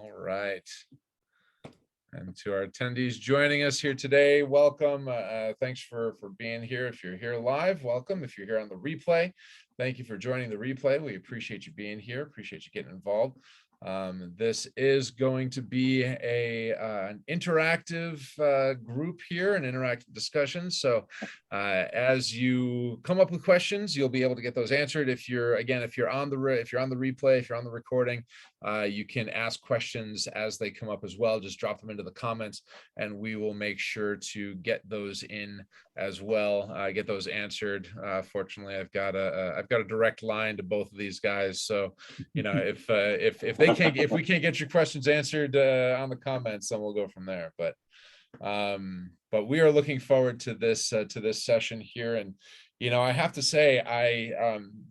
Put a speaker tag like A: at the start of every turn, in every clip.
A: All right. And to our attendees joining us here today, welcome. Thanks for being here. If you're here live, welcome. If you're here on the replay, thank you for joining the replay. We appreciate you being here. Appreciate you getting involved. This is going to be an interactive group here, an interactive discussion. So as you come up with questions, you'll be able to get those answered. If you're on the replay, if you're on the recording, you can ask questions as they come up as well. Just drop them into the comments and we will make sure to get those in as well, get those answered. Fortunately, I've got a direct line to both of these guys. So, you know, if we can't get your questions answered on the comments, then we'll go from there. But we are looking forward to this session here. And you know, I have to say,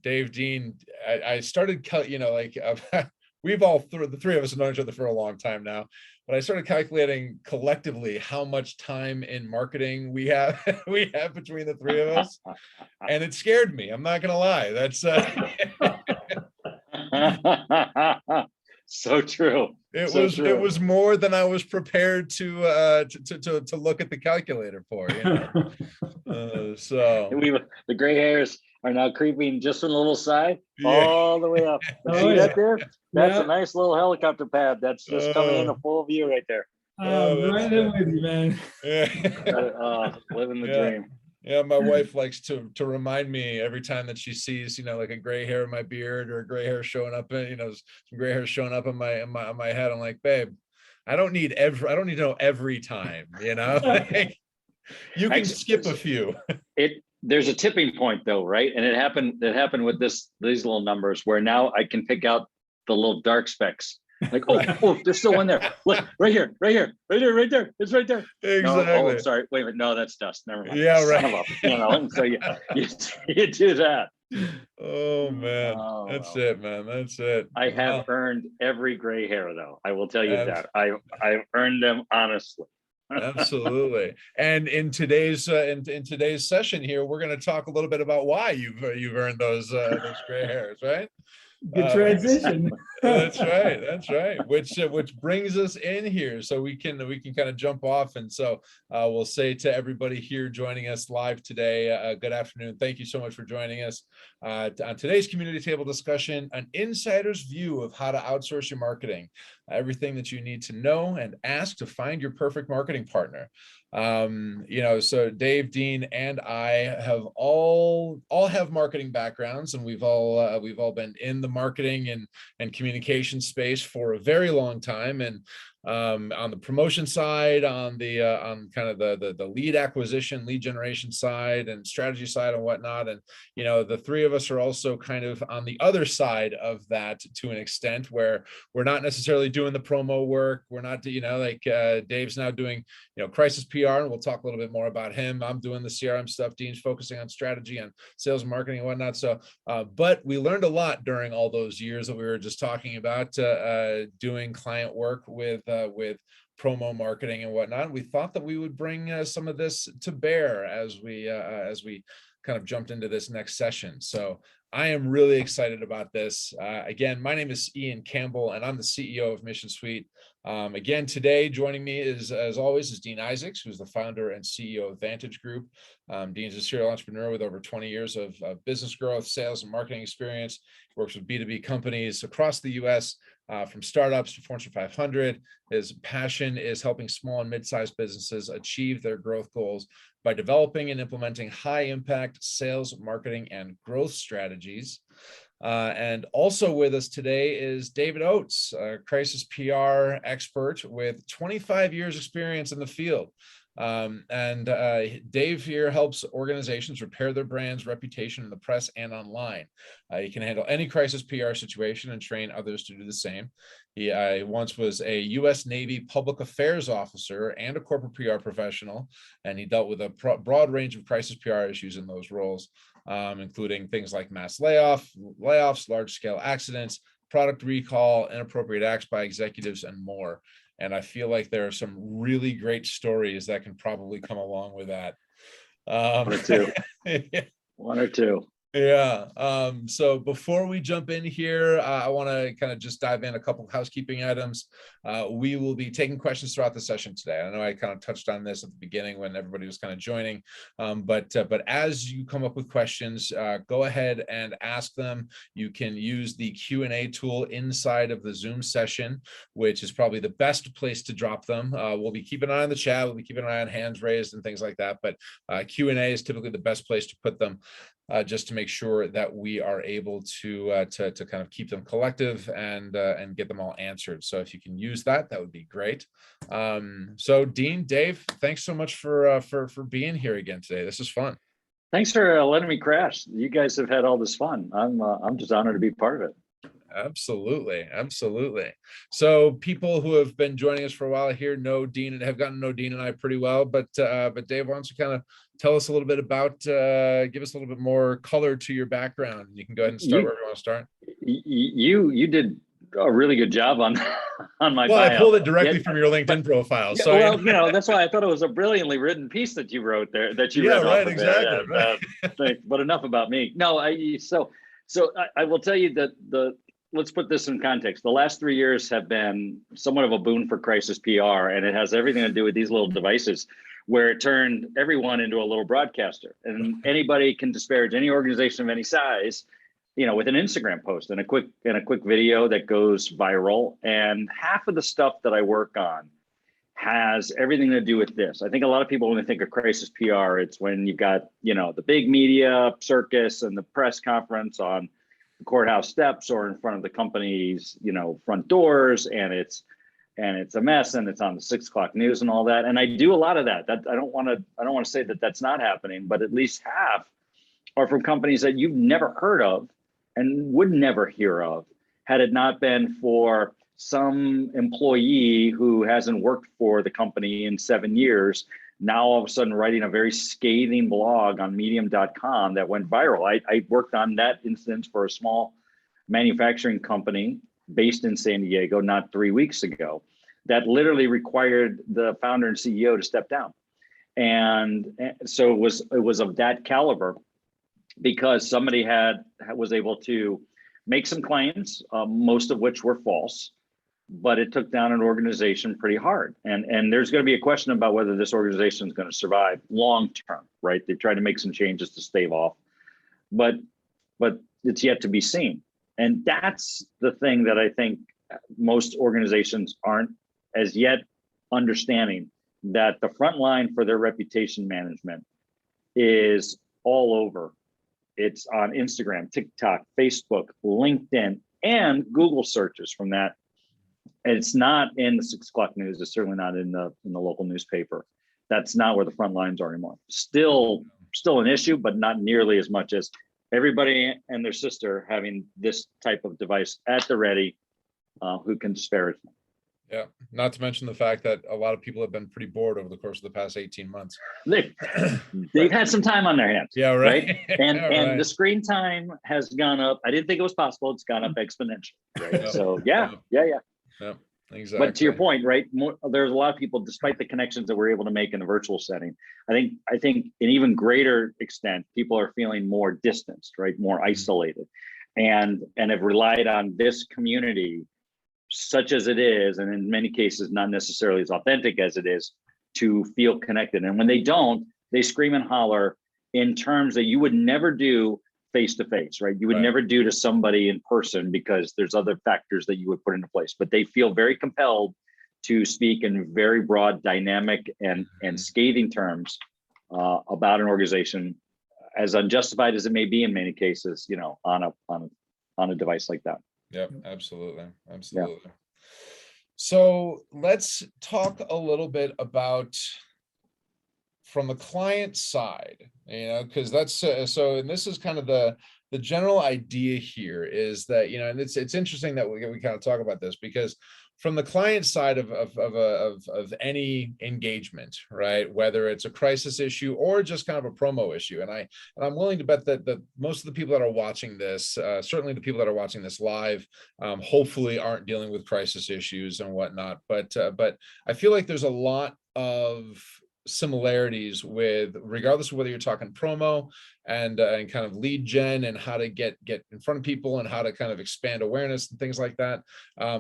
A: Dave, Dean, I started, you know, like we've all the three of us have known each other for a long time now, but I started calculating collectively how much time in marketing we have between the three of us, and it scared me. I'm not gonna lie. That's
B: so true.
A: It was more than I was prepared to look at the calculator for, you know. So
B: the gray hairs are now creeping just on the little side, all the way up. See that there? That's a nice little helicopter pad that's just coming in a full view right there.
C: Right there with you, man.
B: Living the dream.
A: Yeah, my wife likes to remind me every time that she sees, you know, like a gray hair in my beard or a gray hair showing up, you know, some gray hair showing up in my head. I'm like, babe, I don't need to know every time, you know. You can skip a few.
B: There's a tipping point though, right? And it happened with these little numbers where now I can pick out the little dark specks. Like, oh, there's still one there. Look, right here. It's right there.
A: Exactly.
B: No, sorry. Wait a minute. No, that's dust. Never mind.
A: Yeah, right.
B: Son of a, you know, and so you do that.
A: Oh man, that's it, man. That's it.
B: I have earned every gray hair, though. I will tell you that. I've earned them honestly.
A: Absolutely. And in today's session here, we're going to talk a little bit about why you've earned those gray hairs, right?
C: Good transition.
A: That's right. Which brings us in here, so we can kind of jump off. And so we'll say to everybody here joining us live today, good afternoon. Thank you so much for joining us on today's community table discussion, an insider's view of how to outsource your marketing, everything that you need to know and ask to find your perfect marketing partner. You know, so Dave, Dean, and I have all have marketing backgrounds, and we've all been in the marketing and communication space for a very long time. And on the promotion side, on kind of the lead acquisition, lead generation side, and strategy side and whatnot. And you know, the three of us are also kind of on the other side of that to an extent, where we're not necessarily doing the promo work. We're not, you know, like Dave's now doing, you know, crisis PR, and we'll talk a little bit more about him. I'm doing the CRM stuff. Dean's focusing on strategy and sales and marketing and whatnot. So, but we learned a lot during all those years that we were just talking about doing client work with promo marketing and whatnot. We thought that we would bring some of this to bear as we kind of jumped into this next session. So I am really excited about this. Again, my name is Ian Campbell, and I'm the CEO of Mission Suite. Again, today joining me is, as always, is Dean Isaacs, who's the founder and CEO of Vantage Group. Dean's a serial entrepreneur with over 20 years of business growth, sales, and marketing experience. Works with B2B companies across the U.S., from startups to Fortune 500. His passion is helping small and mid-sized businesses achieve their growth goals by developing and implementing high-impact sales, marketing, and growth strategies. And also with us today is David Oates, a crisis PR expert with 25 years experience in the field. Dave here helps organizations repair their brand's reputation in the press and online. He can handle any crisis PR situation and train others to do the same. He once was a U.S. Navy public affairs officer and a corporate PR professional, and he dealt with a broad range of crisis PR issues in those roles, including things like mass layoffs, large-scale accidents, product recall, inappropriate acts by executives, and more. And I feel like there are some really great stories that can probably come along with that.
B: One or two. One or two.
A: Yeah. So before we jump in here, I want to kind of just dive in a couple of housekeeping items. We will be taking questions throughout the session today. I know I kind of touched on this at the beginning when everybody was kind of joining, but as you come up with questions, go ahead and ask them. You can use the Q&A tool inside of the Zoom session, which is probably the best place to drop them. We'll be keeping an eye on the chat. We'll be keeping an eye on hands raised and things like that, but Q&A is typically the best place to put them. Just to make sure that we are able to kind of keep them collective and get them all answered. So if you can use that, that would be great. So Dean, Dave, thanks so much for being here again today. This is fun.
B: Thanks for letting me crash. You guys have had all this fun. I'm just honored to be part of it.
A: Absolutely. So people who have been joining us for a while here know Dean and have gotten to know Dean and I pretty well. But Dave, why don't you kind of tell us a little bit about, give us a little bit more color to your background. You can go ahead and start wherever you want to start.
B: You did a really good job on my bio.
A: I pulled it directly from your LinkedIn profile. So
B: well, that's why I thought it was a brilliantly written piece that you wrote there. That you read
A: right,
B: off of
A: exactly.
B: There. Right. But enough about me. No, so I will tell you that let's put this in context. The last 3 years have been somewhat of a boon for crisis PR, and it has everything to do with these little devices where it turned everyone into a little broadcaster, and anybody can disparage any organization of any size, with an Instagram post and a quick video that goes viral. And half of the stuff that I work on has everything to do with this. I think a lot of people, when they think of crisis PR, it's when you've got, the big media circus and the press conference on the courthouse steps or in front of the company's, front doors, and it's a mess, and it's on the 6 o'clock news and all that. And I do a lot of that. I don't want to say that that's not happening, but at least half are from companies that you've never heard of and would never hear of had it not been for some employee who hasn't worked for the company in 7 years, now all of a sudden writing a very scathing blog on medium.com that went viral. I worked on that instance for a small manufacturing company based in San Diego not 3 weeks ago that literally required the founder and CEO to step down. And so it was of that caliber, because somebody was able to make some claims, most of which were false, but it took down an organization pretty hard. And there's going to be a question about whether this organization is going to survive long term, right? They've tried to make some changes to stave off, but it's yet to be seen. And that's the thing that I think most organizations aren't as yet understanding, that the front line for their reputation management is all over. It's on Instagram, TikTok, Facebook, LinkedIn, and Google searches from that. And it's not in the 6 o'clock news. It's certainly not in the local newspaper. That's not where the front lines are anymore. Still an issue, but not nearly as much as everybody and their sister having this type of device at the ready, who can disparage them.
A: Yeah, not to mention the fact that a lot of people have been pretty bored over the course of the past 18 months.
B: They've had some time on their hands.
A: Yeah, right.
B: And the screen time has gone up. I didn't think it was possible. It's gone up exponentially. Right? So yeah. Exactly. But to your point, right? There's a lot of people, despite the connections that we're able to make in a virtual setting, I think in even greater extent, people are feeling more distanced, right? More isolated, and have relied on this community, such as it is, and in many cases not necessarily as authentic as it is, to feel connected. And when they don't, they scream and holler in terms that you would never do face to face, right? You would never do to somebody in person, because there's other factors that you would put into place. But they feel very compelled to speak in very broad, dynamic, and scathing terms about an organization, as unjustified as it may be in many cases, on a device like that.
A: Yep, absolutely. Yeah. So let's talk a little bit about from the client side, because that's so. And this is kind of the general idea here is that, and it's interesting that we kind of talk about this, because from the client side of any engagement, right, whether it's a crisis issue or just kind of a promo issue, and I'm willing to bet that most of the people that are watching this, certainly the people that are watching this live, hopefully aren't dealing with crisis issues and whatnot. But I feel like there's a lot of similarities with, regardless of whether you're talking promo and kind of lead gen and how to get in front of people and how to kind of expand awareness and things like that,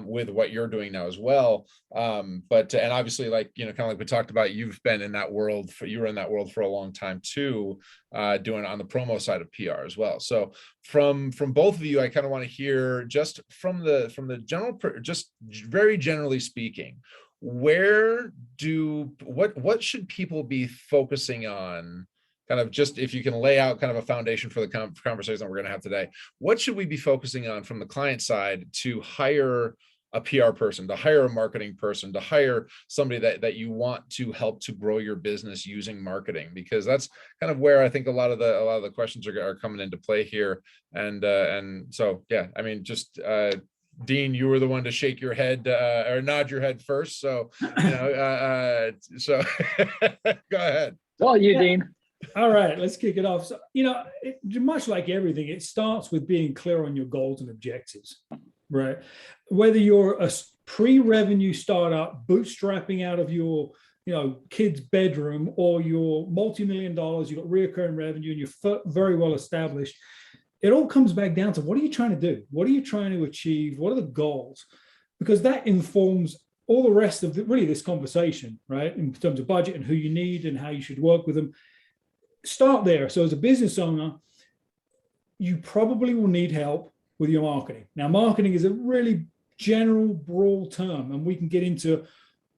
A: with what you're doing now as well. But and obviously, like, you know, kind of like we talked about, you've been in that world you were in that world for a long time too, doing on the promo side of PR as well. So from both of you, I kind of want to hear just from the general, just very generally speaking, what should people be focusing on? Kind of just, if you can lay out kind of a foundation for the conversation that we're going to have today, what should we be focusing on from the client side to hire a PR person, to hire a marketing person, to hire somebody that you want to help to grow your business using marketing? Because that's kind of where I think a lot of the questions are coming into play here. And so, yeah, I mean, just Dean, you were the one to shake your head or nod your head first. So, you know, so go ahead.
B: Well, you, Dean.
C: All right, let's kick it off. So, you know, much like everything, it starts with being clear on your goals and objectives, right? Whether you're a pre-revenue startup bootstrapping out of your, you know, kid's bedroom, or you're multi-million dollars, you've got recurring revenue and you're very well established, it all comes back down to, what are you trying to do? What are you trying to achieve? What are the goals? Because that informs all the rest of really this conversation, right? In terms of budget and who you need and how you should work with them. Start there. So as a business owner, you probably will need help with your marketing. Now, marketing is a really general, broad term, and we can get into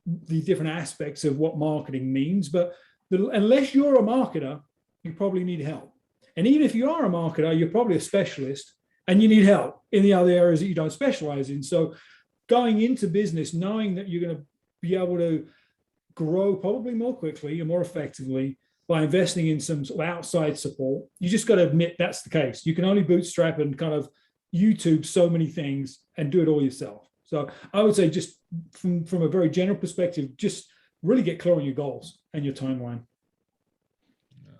C: the different aspects of what marketing means. But unless you're a marketer, you probably need help. And even if you are a marketer, you're probably a specialist and you need help in the other areas that you don't specialize in. So going into business, knowing that you're going to be able to grow probably more quickly and more effectively by investing in some sort of outside support, you just got to admit that's the case. You can only bootstrap and kind of YouTube so many things and do it all yourself. So I would say, just from a very general perspective, just really get clear on your goals and your timeline.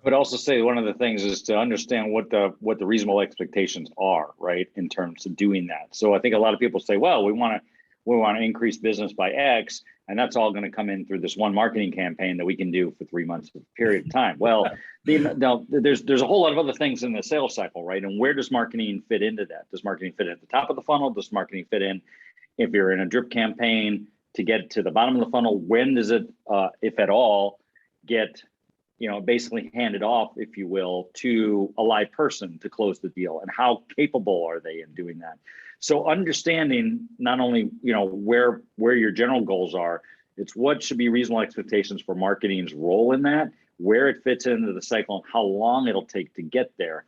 B: But also say one of the things is to understand what the reasonable expectations are, right, in terms of doing that. So I think a lot of people say, well, we want to increase business by X, and that's all going to come in through this one marketing campaign that we can do for 3 months of period of time. Well, there's a whole lot of other things in the sales cycle, right? And where does marketing fit into that? Does marketing fit at the top of the funnel? Does marketing fit in if you're in a drip campaign to get to the bottom of the funnel? When does it, if at all, get, you know, basically handed off, if you will, to a live person to close the deal? And how capable are they in doing that? So understanding not only, you know, where your general goals are, it's what should be reasonable expectations for marketing's role in that, where it fits into the cycle, and how long it'll take to get there.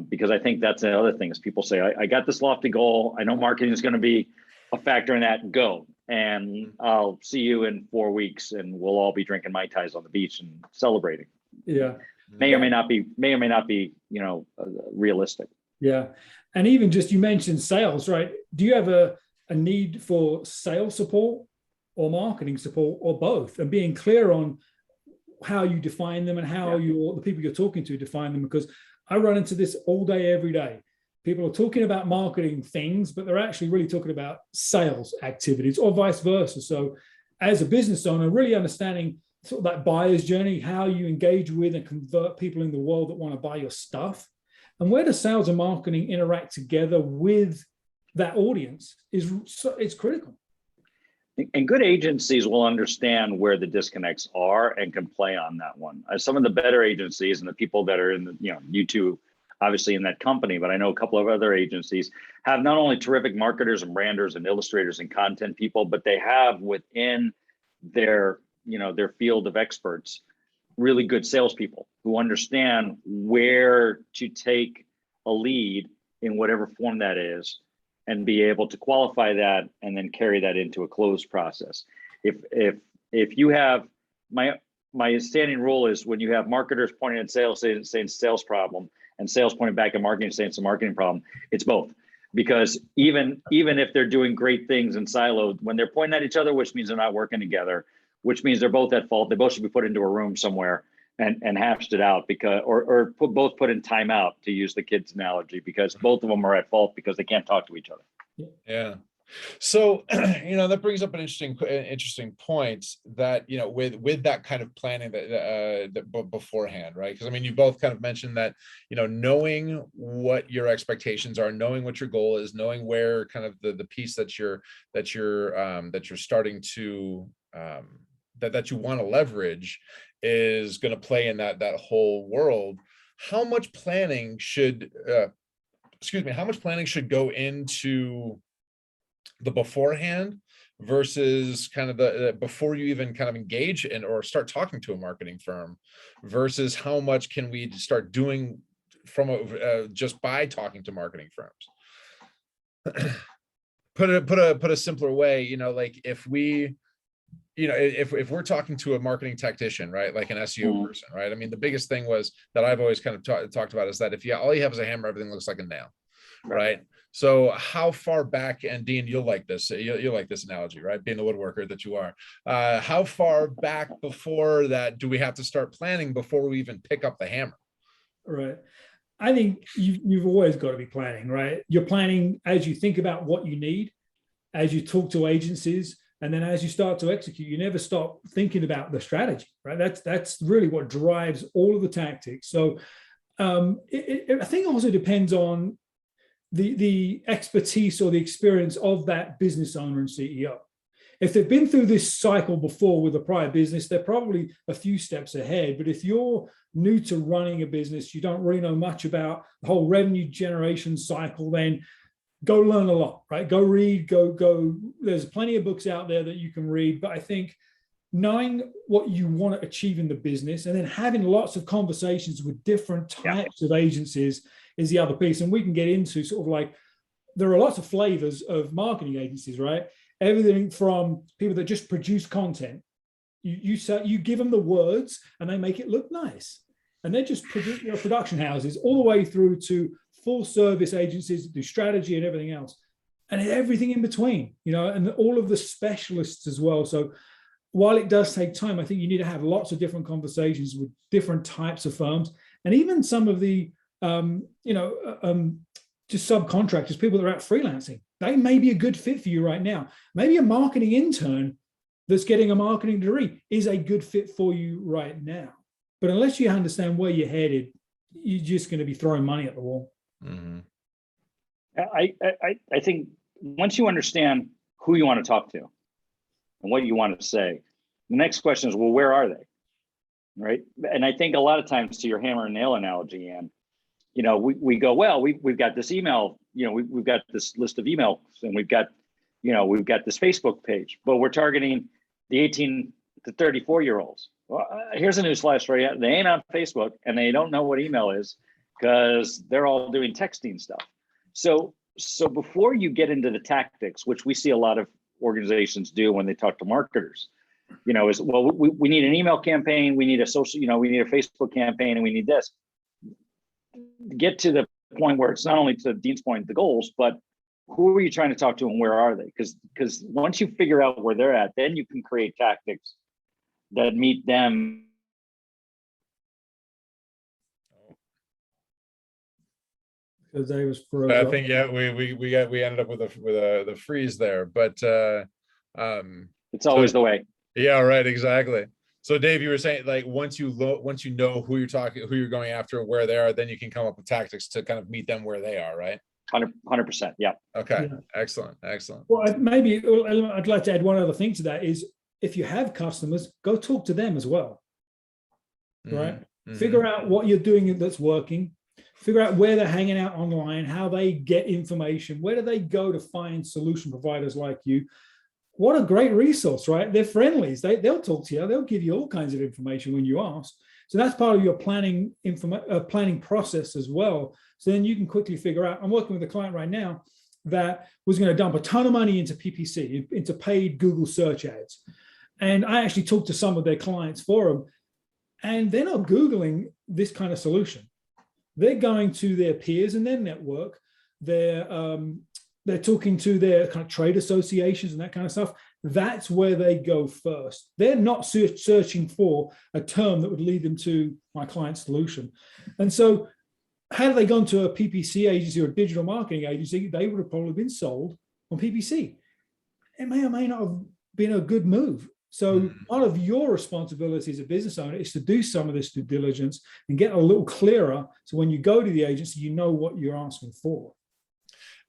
B: Because I think that's the other thing is people say, I got this lofty goal. I know marketing is going to be a factor in that. Go. And I'll see you in 4 weeks, and we'll all be drinking Mai Tais on the beach and celebrating.
C: Yeah.
B: May or may not be, you know, realistic.
C: Yeah. And even just, you mentioned sales, right? Do you have a need for sales support or marketing support, or both? And being clear on how you define them and how the people you're talking to define them. Because I run into this all day, every day. People are talking about marketing things, but they're actually really talking about sales activities, or vice versa. So as a business owner, really understanding sort of that buyer's journey, how you engage with and convert people in the world that want to buy your stuff, and where does sales and marketing interact together with that audience it's critical.
B: And good agencies will understand where the disconnects are and can play on that one. Some of the better agencies and the people that are in the, you know, you two, obviously in that company, but I know a couple of other agencies have not only terrific marketers and branders and illustrators and content people, but they have within their, you know, their field of experts, really good salespeople who understand where to take a lead in whatever form that is, and be able to qualify that and then carry that into a closed process. If you have, my standing rule is, when you have marketers pointing at sales saying sales problem, and sales pointing back at marketing saying it's a marketing problem, it's both. Because even if they're doing great things in siloed, when they're pointing at each other, which means they're not working together, which means they're both at fault, they both should be put into a room somewhere and hashed it out, because or both put in timeout, to use the kids' analogy, because both of them are at fault because they can't talk to each other.
A: Yeah. So, that brings up an interesting point that, with that kind of planning that beforehand, right? Because I mean, you both kind of mentioned that, knowing what your expectations are, knowing what your goal is, knowing where kind of the piece that you're starting to that you want to leverage is going to play in that whole world. How much planning should, how much planning should go into the beforehand versus kind of the before you even kind of engage in or start talking to a marketing firm, versus how much can we start doing from just by talking to marketing firms? Put a simpler way, like if we, if we're talking to a marketing tactician, right, like an SEO person, right? I mean, the biggest thing was that I've always kind of talked about is that if all you have is a hammer, everything looks like a nail, right? So how far back, and Dean, you'll like this analogy, right? Being the woodworker that you are, how far back before that do we have to start planning before we even pick up the hammer?
C: Right. I think you've always got to be planning, right? You're planning as you think about what you need, as you talk to agencies, and then as you start to execute. You never stop thinking about the strategy, right? That's really what drives all of the tactics. So I think it also depends on the expertise or the experience of that business owner and CEO. If they've been through this cycle before with a prior business, they're probably a few steps ahead. But if you're new to running a business, you don't really know much about the whole revenue generation cycle, then go learn a lot, right? Go read, go. There's plenty of books out there that you can read. But I think knowing what you want to achieve in the business and then having lots of conversations with different types of agencies is the other piece. And we can get into sort of like, there are lots of flavors of marketing agencies, right? Everything from people that just produce content. You give them the words and they make it look nice. And they're just production houses, all the way through to full service agencies that do strategy and everything else. And everything in between, and all of the specialists as well. So while it does take time, I think you need to have lots of different conversations with different types of firms, and even some of the just subcontractors, people that are out freelancing. They may be a good fit for you right now. Maybe a marketing intern that's getting a marketing degree is a good fit for you right now. But unless you understand where you're headed, you're just going to be throwing money at the wall.
B: Mm-hmm. I think once you understand who you want to talk to and what you want to say, the next question is, well, where are they? Right. And I think a lot of times, to your hammer and nail analogy, and we go, well, we've got this email, we've got this list of emails, and we've got this Facebook page, but we're targeting the 18 to 34-year-olds. Well, here's a newsflash for you. They ain't on Facebook and they don't know what email is because they're all doing texting stuff. So before you get into the tactics, which we see a lot of organizations do when they talk to marketers, is, well, we need an email campaign, we need a social, we need a Facebook campaign, and we need this. Get to the point where it's not only, to Dean's point, the goals, but who are you trying to talk to and where are they? Because once you figure out where they're at, then you can create tactics that meet them.
C: Because they was
A: I think we ended up with the freeze there, but
B: it's always the way.
A: Yeah, right, exactly. So Dave, you were saying, like, once you know who you're going after and where they are, then you can come up with tactics to kind of meet them where they are, right?
B: 100%. Yeah. Okay.
A: Yeah. Excellent.
C: Well, maybe I'd like to add one other thing to that is, if you have customers, go talk to them as well, right? Mm-hmm. Figure out what you're doing that's working. Figure out where they're hanging out online, how they get information, where do they go to find solution providers like you. What a great resource, right? They're friendlies. They'll talk to you. They'll give you all kinds of information when you ask. So that's part of your planning process as well. So then you can quickly figure out. I'm working with a client right now that was going to dump a ton of money into PPC, into paid Google search ads. And I actually talked to some of their clients for them, and they're not Googling this kind of solution. They're going to their peers in their network. They're talking to their kind of trade associations and that kind of stuff. That's where they go first. They're not searching for a term that would lead them to my client's solution. And so had they gone to a PPC agency or a digital marketing agency, they would have probably been sold on PPC. it may or may not have been a good move. So part of your responsibility as a business owner is to do some of this due diligence and get a little clearer. So when you go to the agency, you know what you're asking for.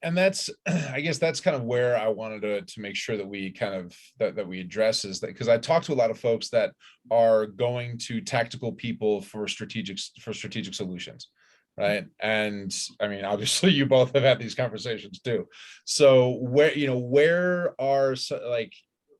A: And that's, I guess that's kind of where I wanted to make sure that we kind of, that we address is that, because I talk to a lot of folks that are going to tactical people for strategic solutions. Right. And I mean, obviously you both have had these conversations too. So where are, like,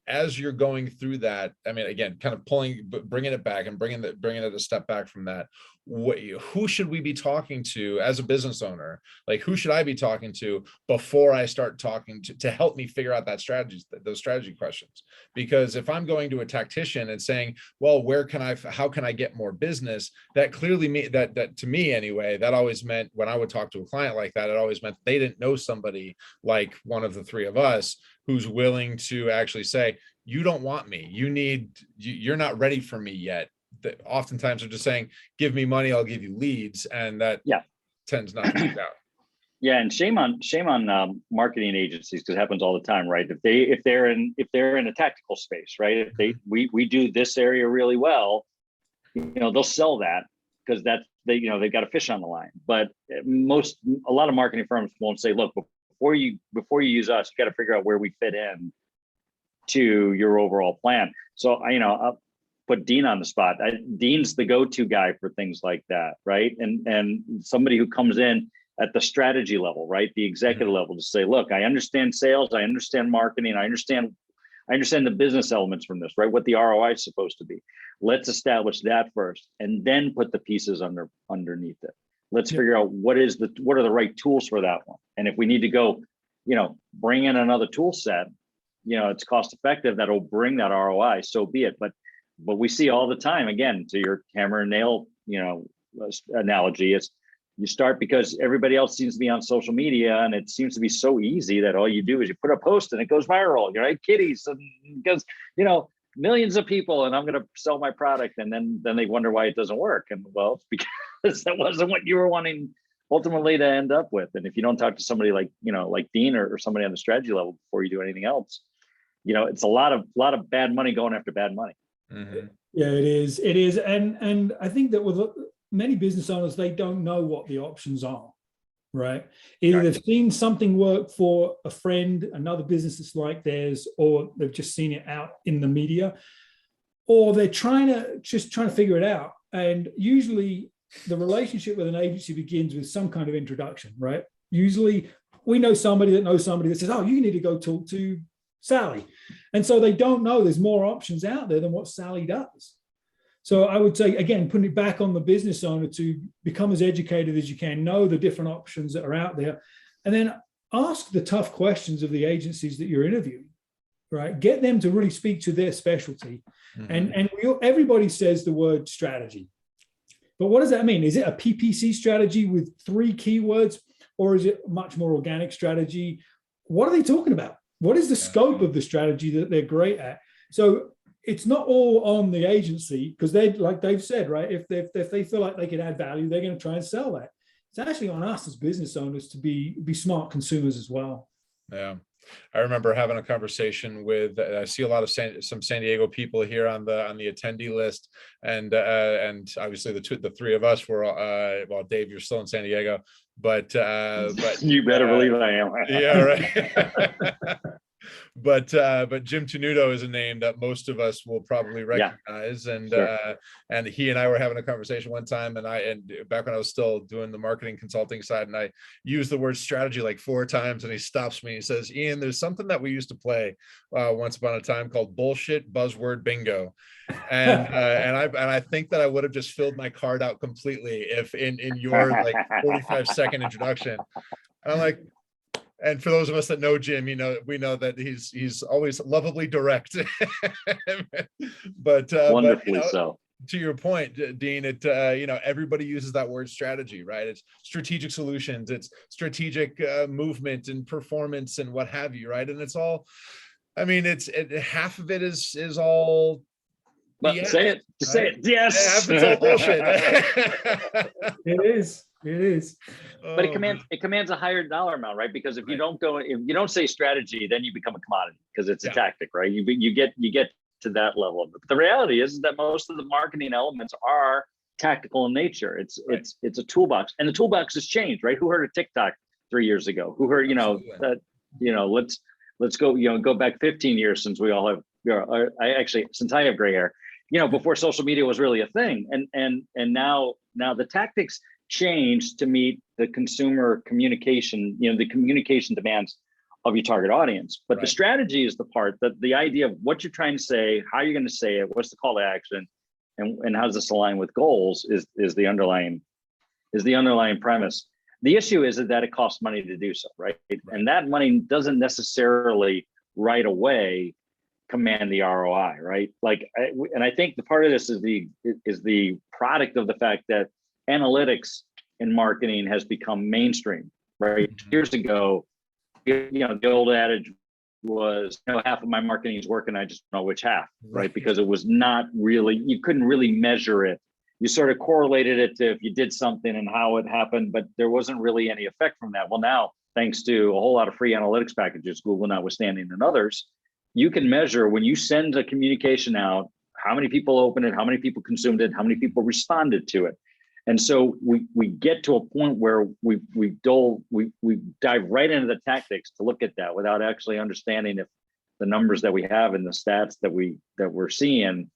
A: as you're going through that, I mean, again, kind of bringing it back and bringing it a step back from that, who should we be talking to as a business owner? Like, who should I be talking to before I start talking to help me figure out those strategy questions? Because if I'm going to a tactician and saying, well, how can I get more business? That clearly that to me anyway, that always meant when I would talk to a client like that, it always meant they didn't know somebody like one of the three of us who's willing to actually say, you don't want me, you're not ready for me yet. That oftentimes are just saying, give me money, I'll give you leads. And that tends not to work out.
B: Yeah. And shame on marketing agencies, because it happens all the time, right? If they're in a tactical space, right? If we do this area really well, they'll sell that because they've got a fish on the line. But a lot of marketing firms won't say, look, before you use us, you got to figure out where we fit in to your overall plan. So I'll put Dean on the spot. Dean's the go-to guy for things like that, right? And somebody who comes in at the strategy level, right? The executive level, to say, look, I understand sales, I understand marketing, I understand the business elements from this, right? What the ROI is supposed to be. Let's establish that first, and then put the pieces underneath it. Let's figure out what are the right tools for that one. And if we need to go, bring in another tool set, it's cost effective, that'll bring that ROI, so be it. But we see all the time, again, to your hammer and nail, analogy, it's you start because everybody else seems to be on social media, and it seems to be so easy that all you do is you put a post and it goes viral, right? Kitties, and because, millions of people, and I'm going to sell my product. And then they wonder why it doesn't work. And well, it's because that wasn't what you were wanting ultimately to end up with. And if you don't talk to somebody like Dean or somebody on the strategy level before you do anything else, it's a lot of bad money going after bad money.
A: Mm-hmm.
C: Yeah, it is. And I think that with many business owners, they don't know what the options are, right? Either they've seen something work for a friend, another business that's like theirs, or they've just seen it out in the media, or they're trying to figure it out. And usually the relationship with an agency begins with some kind of introduction, right? Usually we know somebody that says, oh, you need to go talk to Sally. And so they don't know there's more options out there than what Sally does. So I would say, again, putting it back on the business owner to become as educated as you can, know the different options that are out there, and then ask the tough questions of the agencies that you're interviewing, right? Get them to really speak to their specialty. Mm-hmm. And everybody says the word strategy. But what does that mean? Is it a PPC strategy with 3 keywords, or is it much more organic strategy? What are they talking about? What is the scope of the strategy that they're great at? So it's not all on the agency, because they, like Dave said, right? If they feel like they can add value, they're going to try and sell that. It's actually on us as business owners to be smart consumers as well.
A: Yeah. I remember having a conversation with, I see a lot of some San Diego people here on the attendee list. And obviously the 3 of us were, well, Dave, you're still in San Diego, but
B: you better believe I am.
A: Yeah, right. But Jim Tenuto is a name that most of us will probably recognize. And sure. And he and I were having a conversation one time, and back when I was still doing the marketing consulting side, and I used the word strategy like 4 times, and he stops me. He says, Ian, there's something that we used to play once upon a time called bullshit buzzword bingo. And I think that I would have just filled my card out completely if in your like 45-second introduction. And I'm like, and for those of us that know Jim, we know that he's always lovably direct. but
B: wonderfully so.
A: To your point, Dean, everybody uses that word strategy, right? It's strategic solutions, it's strategic movement and performance and what have you, right? And it's all, I mean, half of it is all.
B: But say it. Yes.
A: Half it's all bullshit.
C: It is. It is.
B: But
A: Oh,
B: it commands a higher dollar amount, right? Because if you don't say strategy, then you become a commodity because it's a
A: yeah,
B: tactic, right? You get to that level of it. But the reality is that most of the marketing elements are tactical in nature. It's a toolbox, and the toolbox has changed, right? Who heard of TikTok 3 years ago? Who heard,
A: absolutely.
B: let's go, go back 15 years since we all have, since I have gray hair, before social media was really a thing. And now the tactics change to meet the consumer communication, the communication demands of your target audience. But the strategy is the part that the idea of what you're trying to say, how you're going to say it, what's the call to action, and how does this align with goals is the underlying premise. The issue is that it costs money to do so, right? And that money doesn't necessarily right away command the ROI, right? And I think the part of this is the product of the fact that analytics in marketing has become mainstream, right? Years ago, the old adage was, half of my marketing is working, I just don't know which half, right? Because it was not really, you couldn't really measure it. You sort of correlated it to if you did something and how it happened, but there wasn't really any effect from that. Well, now, thanks to a whole lot of free analytics packages, Google notwithstanding and others, you can measure when you send a communication out, how many people opened it, how many people consumed it, how many people responded to it. And so we get to a point where we dive right into the tactics to look at that without actually understanding if the numbers that we have and the stats that we're seeing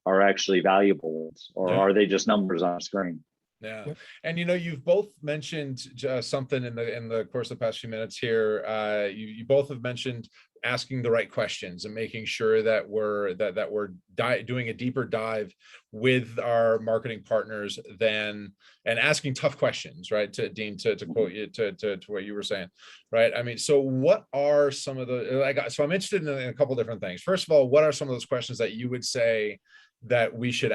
B: are actually valuable, or are they just numbers on a screen?
A: Yeah. Yep. And you've both mentioned something in the course of the past few minutes here. You both have mentioned asking the right questions and making sure that we're doing a deeper dive with our marketing partners and asking tough questions, right? To Dean, to quote you to what you were saying, right? I mean, so what are some of the so I'm interested in a couple different things. First of all, what are some of those questions that you would say that we should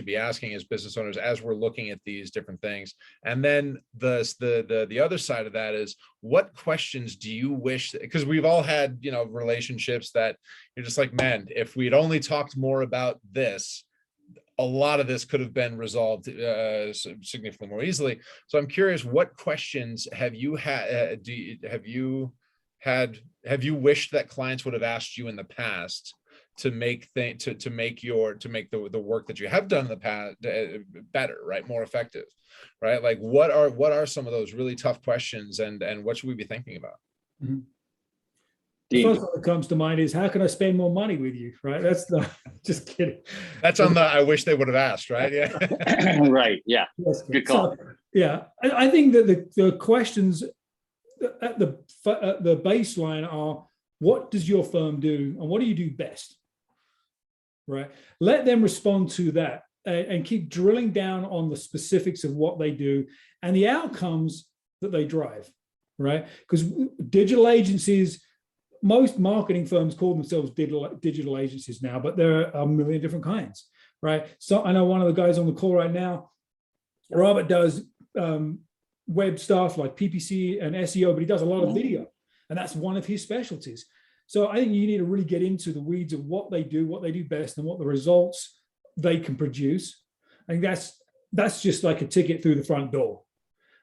A: be asking as business owners as we're looking at these different things? And then the other side of that is, what questions do you wish, because we've all had relationships that you're just like, man, if we'd only talked more about this, a lot of this could have been resolved significantly more easily. So I'm curious, what questions have you had? Have you wished that clients would have asked you in the past to make the work that you have done in the past better, right? More effective, right? Like what are some of those really tough questions, and what should we be thinking about?
C: Mm-hmm. The first one that comes to mind is, how can I spend more money with you? Right? That's just kidding.
A: That's on the I wish they would have asked, right? Yeah.
B: Right. Yeah. Good call.
C: So, yeah, I think that the questions at the baseline are, what does your firm do, and what do you do best? Right. Let them respond to that, and keep drilling down on the specifics of what they do and the outcomes that they drive. Right. Because digital agencies, most marketing firms call themselves digital agencies now, but there are a million different kinds. Right. So I know one of the guys on the call right now, Robert, does web stuff like PPC and SEO, but he does a lot of video, and that's one of his specialties. So I think you need to really get into the weeds of what they do best, and what the results they can produce. I think that's just like a ticket through the front door.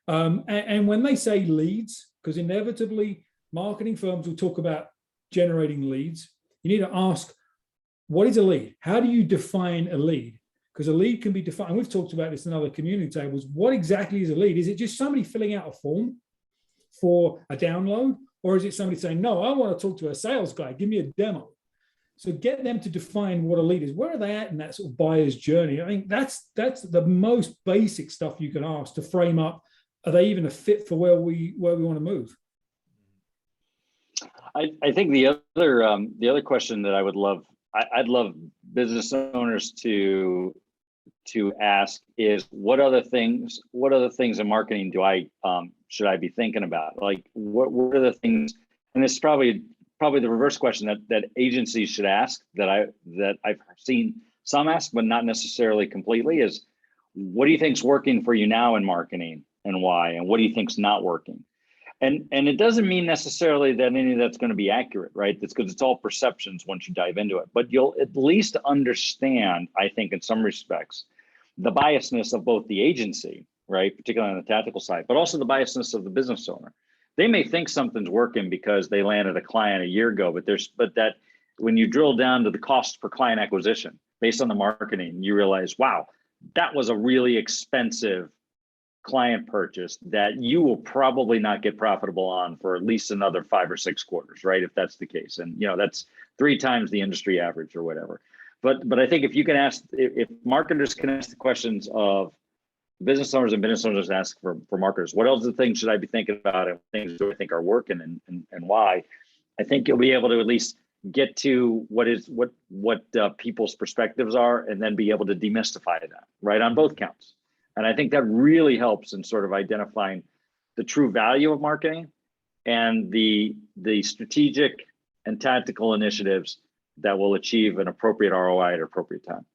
C: And when they say leads, because inevitably marketing firms will talk about generating leads, you need to ask, what is a lead? How do you define a lead? Because a lead can be defined, and we've talked about this in other community tables. What exactly is a lead? Is it just somebody filling out a form for a download? Or is it somebody saying, no, I want to talk to a sales guy, give me a demo? So get them to define what a lead is. Where are they at in that sort of buyer's journey? I think that's the most basic stuff you can ask to frame up, are they even a fit for where we want to move?
B: I think the other question that I would love, I'd love business owners to ask is, what other things in marketing should I be thinking about? Like what are the things, and it's probably the reverse question that agencies should ask, that I've seen some ask, but not necessarily completely, is, what do you think's working for you now in marketing, and why? And what do you think's not working? And it doesn't mean necessarily that any of that's going to be accurate, right? That's because it's all perceptions once you dive into it. But you'll at least understand, I think, in some respects, the biasness of both the agency right? Particularly on the tactical side, but also the biasness of the business owner. They may think something's working because they landed a client a year ago, but that when you drill down to the cost per client acquisition based on the marketing, you realize, wow, that was a really expensive client purchase that you will probably not get profitable on for at least another 5 or 6 quarters, right? If that's the case. And that's 3 times the industry average or whatever. But I think if you can ask, if marketers can ask the questions of business owners and business owners ask for marketers, what else the things should I be thinking about and things do I think are working and why? I think you'll be able to at least get to what people's perspectives are, and then be able to demystify that, right, on both counts. And I think that really helps in sort of identifying the true value of marketing and the strategic and tactical initiatives that will achieve an appropriate ROI at an appropriate time.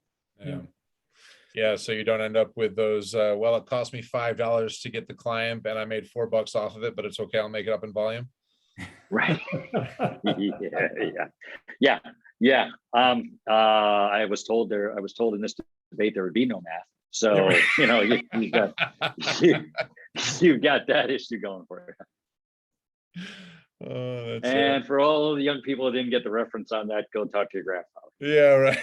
A: Yeah. So you don't end up with those, well, it cost me $5 to get the client and I made $4 off of it, but it's okay. I'll make it up in volume.
B: Right. Yeah. I was told in this debate there would be no math. So, you've got that issue going for you. And for all the young people who didn't get the reference on that, go talk to your grandfather.
A: Yeah, right.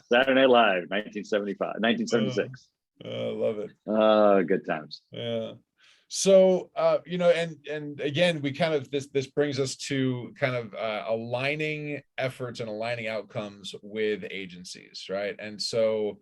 B: Saturday Night Live, 1976.
A: Love it.
B: Good times.
A: Yeah. So, and again, we kind of, this brings us to kind of aligning efforts and aligning outcomes with agencies, right? And so,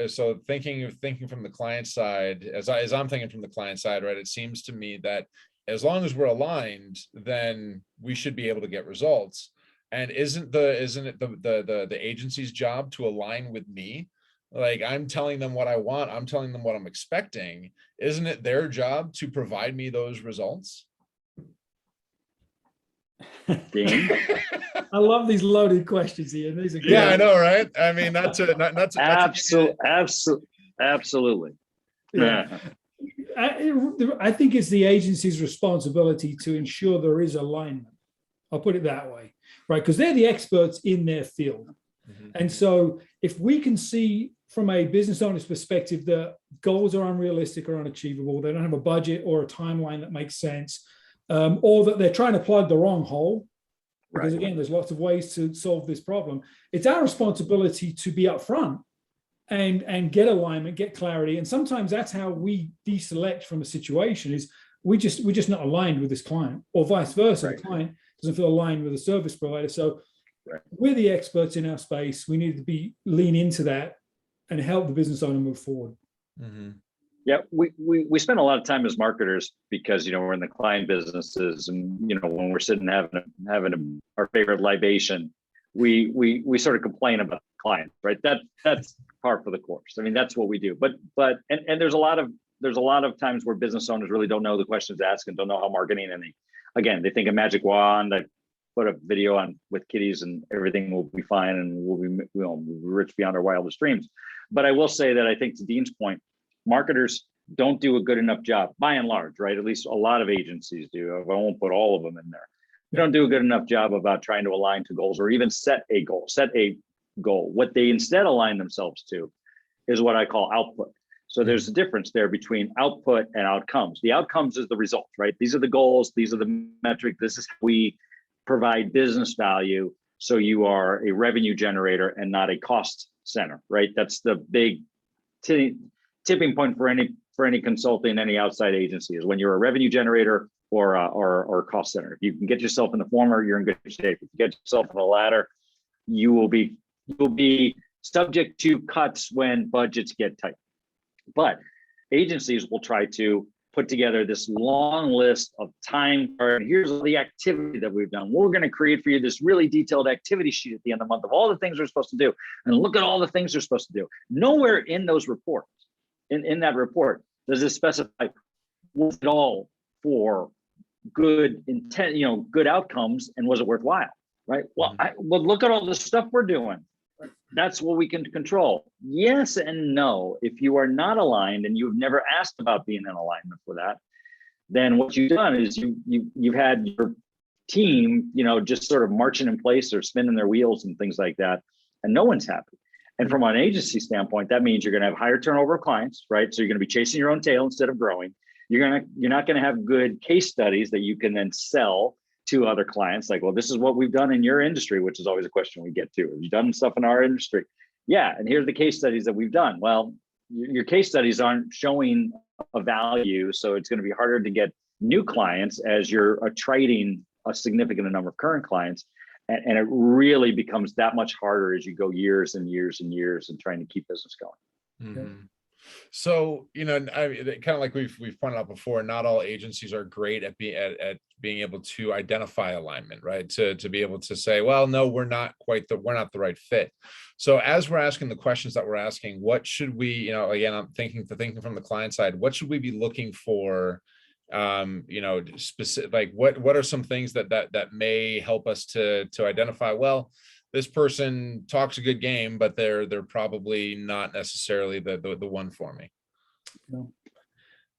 A: so thinking from the client side, as I'm thinking from the client side, right? It seems to me that as long as we're aligned, then we should be able to get results. And isn't it the agency's job to align with me? Like, I'm telling them what I want. I'm telling them what I'm expecting. Isn't it their job to provide me those results?
C: I love these loaded questions, Ian. These are good.
A: Yeah, I know, right? I mean,
B: absolutely.
C: Yeah. I think it's the agency's responsibility to ensure there is alignment. I'll put it that way, right? Because they're the experts in their field. Mm-hmm. And so if we can see from a business owner's perspective that goals are unrealistic or unachievable, they don't have a budget or a timeline that makes sense, or that they're trying to plug the wrong hole, because again, there's lots of ways to solve this problem. It's our responsibility to be upfront and get alignment, get clarity. And sometimes that's how we deselect from a situation, is we're just not aligned with this client, or vice versa. Right. The client doesn't feel aligned with a service provider. So we're the experts in our space. We need to lean into that and help the business owner move forward.
A: Mm-hmm.
B: Yeah, we spend a lot of time as marketers because we're in the client businesses, and when we're sitting having our favorite libation, we sort of complain about the client, right? That's par for the course. I mean, that's what we do. But there's a lot of times where business owners really don't know the questions to ask and don't know how marketing, and they think a magic wand. I put a video on with kitties and everything will be fine and we'll be rich beyond our wildest dreams. But I will say that I think, to Dean's point, marketers don't do a good enough job, by and large, right? At least a lot of agencies do. I won't put all of them in there. They don't do a good enough job about trying to align to goals or even set a goal. What they instead align themselves to is what I call output. So there's a difference there between output and outcomes. The outcomes is the result, right? These are the goals. These are the metrics. This is how we provide business value. So you are a revenue generator and not a cost center, right? That's the big tipping point for any consulting, any outside agency, is when you're a revenue generator or cost center. If you can get yourself in the former, you're in good shape. If you get yourself in the latter, you will be subject to cuts when budgets get tight. But agencies will try to put together this long list of time, and here's the activity that we've done. We're going to create for you this really detailed activity sheet at the end of the month of all the things we're supposed to do. And look at all the things they're supposed to do. Nowhere in those reports, in that report, does it specify was it all for good intent, good outcomes, and was it worthwhile, right? Well, look at all the stuff we're doing. That's what we can control. Yes and no. If you are not aligned and you've never asked about being in alignment for that, then what you've done is you've had your team, just sort of marching in place or spinning their wheels and things like that, and no one's happy. And from an agency standpoint, that means you're going to have higher turnover of clients, right? So you're going to be chasing your own tail instead of growing. You're not going to have good case studies that you can then sell to other clients. Like, well, this is what we've done in your industry, which is always a question we get to. Have you done stuff in our industry? Yeah, and here's the case studies that we've done. Well, your case studies aren't showing a value, so it's going to be harder to get new clients as you're attriting a significant number of current clients. And it really becomes that much harder as you go years and years and years and trying to keep business going.
A: Mm-hmm. So, kind of like we've pointed out before, not all agencies are great at being able to identify alignment, right? To be able to say, well, no, we're not the right fit. So as we're asking the questions that we're asking, what should we, again, I'm thinking from the client side, what should we be looking for? Specific, like what are some things that may help us to identify, well, this person talks a good game, but they're probably not necessarily the one for me.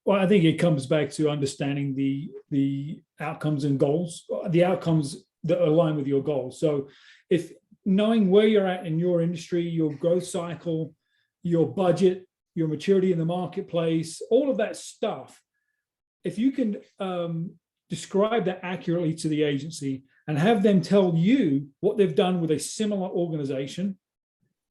C: Well, I think it comes back to understanding the outcomes and goals, the outcomes that align with your goals. So if knowing where you're at in your industry, your growth cycle, your budget, your maturity in the marketplace, all of that stuff, if you can describe that accurately to the agency and have them tell you what they've done with a similar organization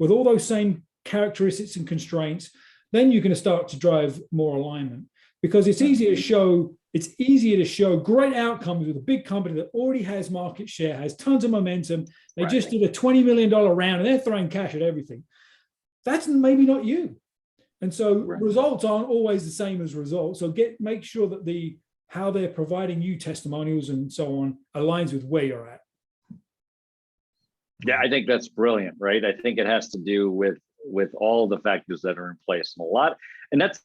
C: with all those same characteristics and constraints, then you're going to start to drive more alignment, because it's easier to show great outcomes with a big company that already has market share, has tons of momentum. They just did a $20 million round and they're throwing cash at everything. That's maybe not you. And so results aren't always the same as results. So make sure that how they're providing you testimonials and so on aligns with where you're at.
B: Yeah, I think that's brilliant, right? I think it has to do with all the factors that are in place, and that's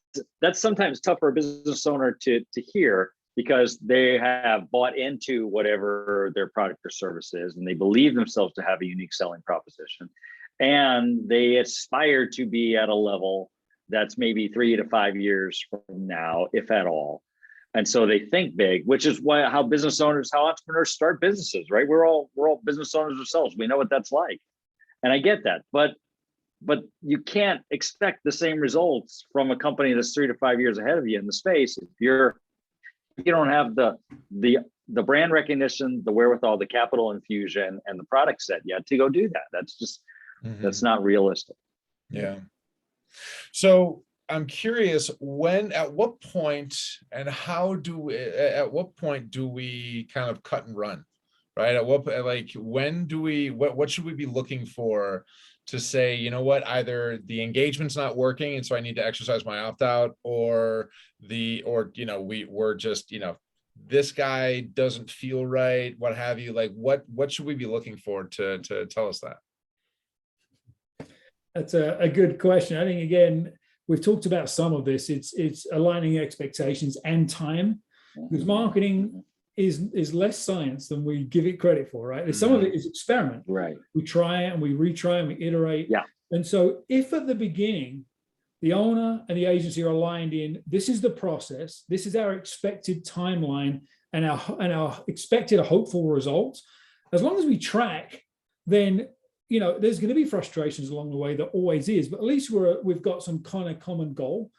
B: sometimes tough for a business owner to hear, because they have bought into whatever their product or service is, and they believe themselves to have a unique selling proposition, and they aspire to be at a level that's maybe 3 to 5 years from now, if at all. And so they think big, which is how entrepreneurs start businesses, right? We're all business owners ourselves. We know what that's like. And I get that, but you can't expect the same results from a company that's 3 to 5 years ahead of you in the space if you don't have the brand recognition, the wherewithal, the capital infusion, and the product set yet to go do that. That's just that's not realistic.
A: Yeah. So I'm curious, at what point do we kind of cut and run, right? What should we be looking for to say, you know what, either the engagement's not working and so I need to exercise my opt-out, or we're just, this guy doesn't feel right, what have you. Like what should we be looking for to tell us that?
C: That's a good question. I think, again, we've talked about some of this. It's aligning expectations and time, because marketing is less science than we give it credit for, right? Some of it is experiment.
B: Right.
C: We try it and we retry and we iterate.
B: Yeah.
C: And so if at the beginning, the owner and the agency are aligned in, this is the process, this is our expected timeline and our expected hopeful results, as long as we track, then there's going to be frustrations along the way. There always is, but at least we've got some kind of common goal.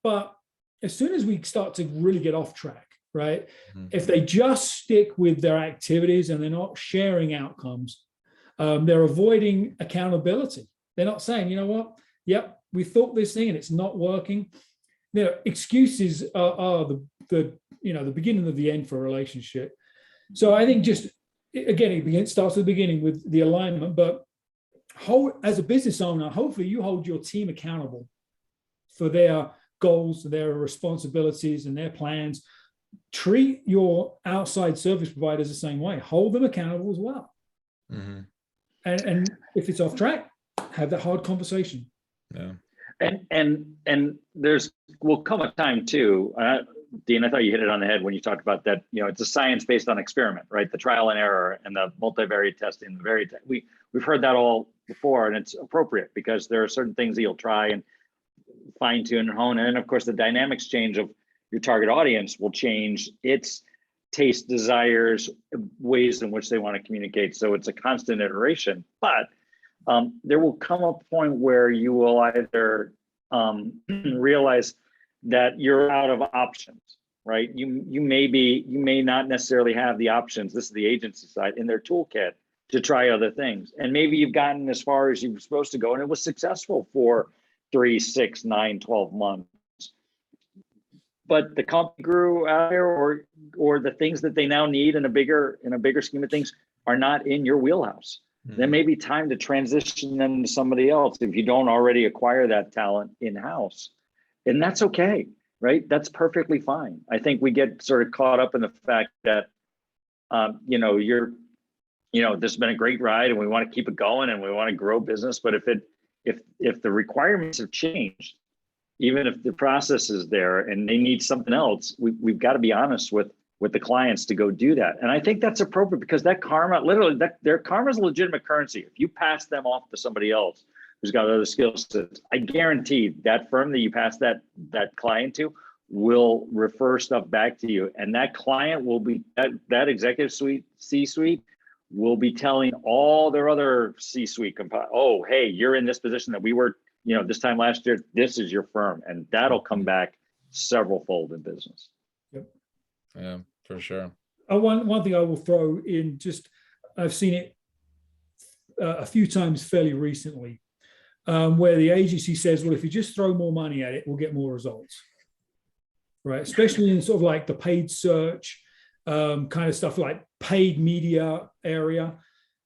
C: But as soon as we start to really get off track, right? If they just stick with their activities and they're not sharing outcomes, they're avoiding accountability. They're not saying, you know what? Yep, we thought this thing and it's not working. Excuses are the beginning of the end for a relationship. So I think just again, it starts at the beginning with the alignment, but as a business owner, hopefully you hold your team accountable for their goals, their responsibilities, and their plans. Treat your outside service providers the same way. Hold them accountable as well. And if it's off track, have that hard conversation.
A: Yeah.
B: And will come a time too, Dean, I thought you hit it on the head when you talked about that. It's a science based on experiment, right? The trial and error and the multivariate testing. We've heard that all before, and it's appropriate because there are certain things that you'll try and fine tune and hone. And then, of course, the dynamics change of your target audience will change its taste, desires, ways in which they want to communicate. So it's a constant iteration. But there will come a point where you will either realize that you're out of options, right? You may not necessarily have the options. This is the agency side in their toolkit to try other things. And maybe you've gotten as far as you were supposed to go and it was successful for 3, 6, 9, 12 months. But the company grew out there, or the things that they now need in a bigger scheme of things are not in your wheelhouse. There may be time to transition them to somebody else if you don't already acquire that talent in-house. And that's okay, right? That's perfectly fine. I think we get sort of caught up in the fact that, this has been a great ride and we want to keep it going and we want to grow business. But if the requirements have changed, even if the process is there and they need something else, we've got to be honest with the clients to go do that. And I think that's appropriate because that karma, literally, their karma is a legitimate currency. If you pass them off to somebody else who's got other skill sets, I guarantee that firm that you pass that client to will refer stuff back to you. And that client will be, that executive C-suite will be telling all their other C-suite, oh, hey, you're in this position that we were, this time last year, this is your firm. And that'll come back several fold in business.
C: Yep.
A: Yeah, for sure.
C: One thing I will throw in, I've seen it a few times fairly recently, where the agency says, well, if you just throw more money at it, we'll get more results, right? Especially in sort of like the paid search kind of stuff, like paid media area.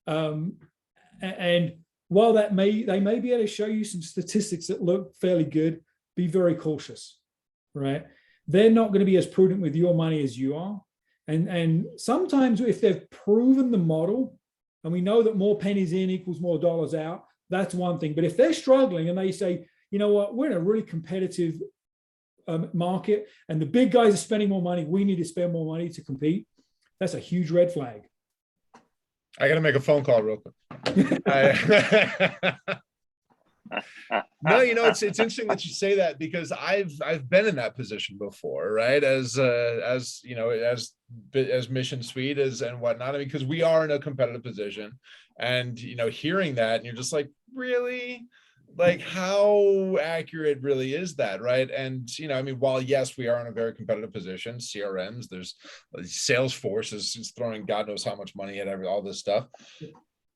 C: And while they may be able to show you some statistics that look fairly good, be very cautious, right? They're not going to be as prudent with your money as you are. And sometimes if they've proven the model, and we know that more pennies in equals more dollars out, that's one thing. But if they're struggling and they say, you know what, we're in a really competitive market and the big guys are spending more money, we need to spend more money to compete, that's a huge red flag.
A: I got to make a phone call real quick. No, it's interesting that you say that because I've been in that position before, right? As Mission Suite and whatnot. I mean, because we are in a competitive position, and hearing that, and you're just like, really, like, how accurate really is that, right? And I mean, while yes, we are in a very competitive position, CRMs, there's Salesforce is throwing God knows how much money at all this stuff.